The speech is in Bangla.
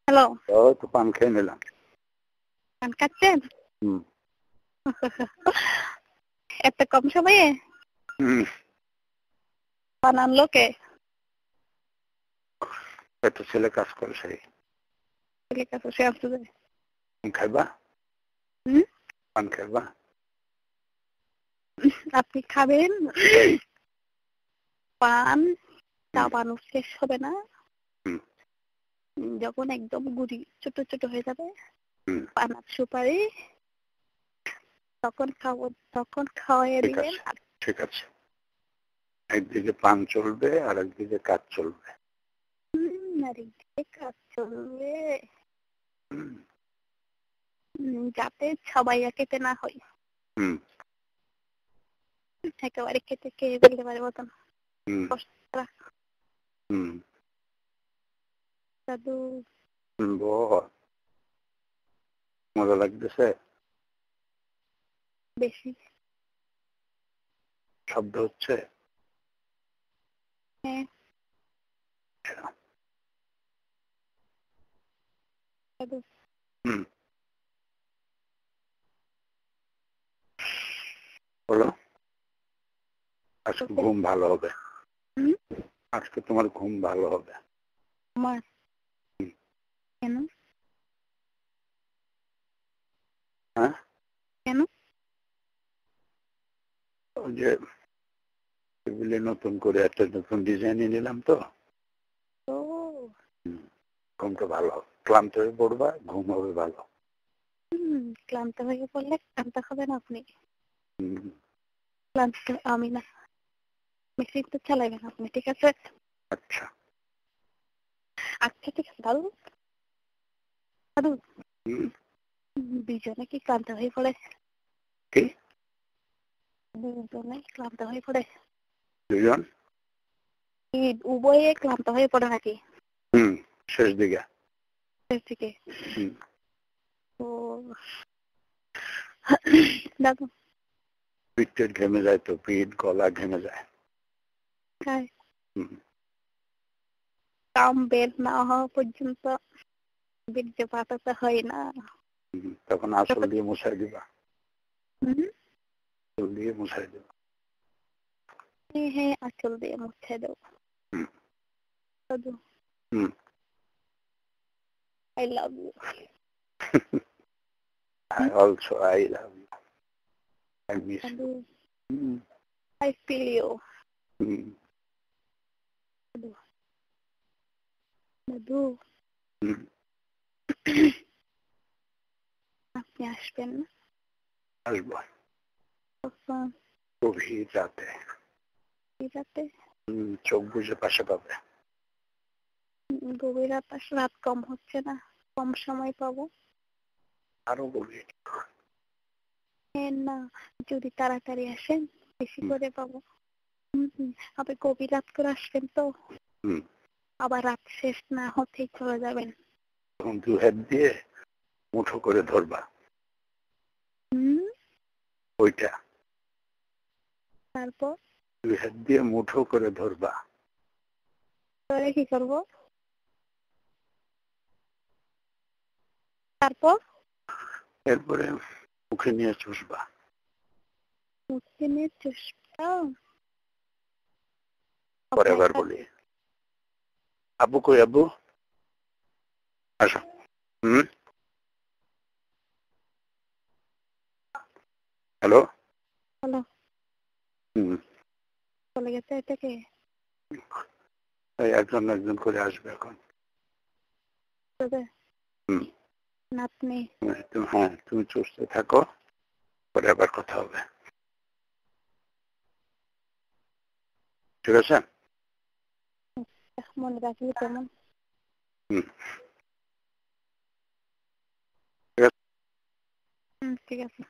হ্যালো, তো পান খেয়ে নিলাম। পান খাচ্ছেন? হুম। এত কম সময়ে হুম। পান আনলো কে? একটা ছেলে কাজ করে সেই। ছেলে কাছে সে আসতে যায়। খাইবা? হুম? পান খাইবা? আপনি খাবেন পান, চাবানো শেষ হবে না। হুম। যখন একদম গুড়ি ছোট ছোট হয়ে যাবে, হুম। পান আর সুপারি, তখন খাবো, তখন খাওয়াইয়ে ঠিক দিবেন। আছে, ঠিক আছে। একদিকে পান চলবে আর একদিকে কাজ চলবে। আর একদিকে কাজ চলবে, হুম। যাতে সবাই খেতে না হয়। হুম। একেবারে খেয়ে ফেলতে পারে মতন। হুম। হুম। দাদু বহুত মজা লাগতেছে। বেশি শব্দ হচ্ছে। হ্যাঁ দাদু। হুম। বলো, আজকে ঘুম ভালো হবে। আজকে তোমার ঘুম ভালো হবে। আমার কেন? হ্যাঁ, কেন? ওই যে টেবিলে নতুন করে একটা নতুন ডিজাইন নিলাম তো। ও ঘুমটা ভালো হবে, ক্লান্ত হয়ে পড়বা, ঘুম হবে ভালো। ক্লান্ত হয়ে পড়লে ক্লান্ত হবেন আপনি। হুম। ক্লান্ত আমি না, মেশিন তো চালাবেন আপনি, ঠিক আছে? আচ্ছা। আচ্ছা ঠিক আছে দাদু। দাদু হুম। দুজনে কি ক্লান্ত হয়ে পড়ে? কি? দুজনে ক্লান্ত হয়ে পড়ে? দুজন? উভয়ে ক্লান্ত হয়ে পড়ে নাকি হুম, শেষ দিকে। শেষ দিকে? হুম। ও দাদু পিঠ ঘেমে যায় তো, পিঠ গলা ঘেমে যায়। হ্যাঁ, হুম। কাম বের না হওয়া পর্যন্ত বীর্যপাত তো হয় না। তখন আসল দিয়ে মুছাই দিবা। হুম, আসল দিয়ে মুছাই দিবা। হ্যাঁ আঁচল দিয়ে মুছে দেবো হুম। দাদু। হুম। I love you. I also I love you. I miss dadu you. হুম। I feel you. হুম। দাদু দাদু হুম। আপনি আসবেন না? আসবো কখন? গভীর রাতে। রাতে? চোখ বুঝে পাশে পাবে। গভীর রাত, রাত কম হচ্ছে না? কম সময় পাবো? আরো গভীর। হ্যাঁ না, যদি তাড়াতাড়ি আসেন বেশি করে পাবো। আবার গভীর রাত করে আসবেন তো হুম। আবার রাত শেষ না হতেই চলে যাবেন। তখন দু হাত দিয়ে মুঠো করে ধরবা হুম, ওইটা। তারপর? দুই হাত দিয়ে মুঠো করে ধরবা। তাহলে কি করবো? তারপর? এরপরে মুখে নিয়ে চুষবা। মুখে নিয়ে চেষ্টা? পরে আবার বলি, আব্বু কই আব্বু? আসো। হুম। হ্যালো। হলো হুম। চলে গেছে এটাকে? এই একজন একজন করে আসবে এখন। হুম। নাতনি? হ্যাঁ, তুমি চুষতে থাকো, পরে আবার কথা হবে। ঠিক আছে? মনে রাখবি তেমন। হুম। ঠিক আছে।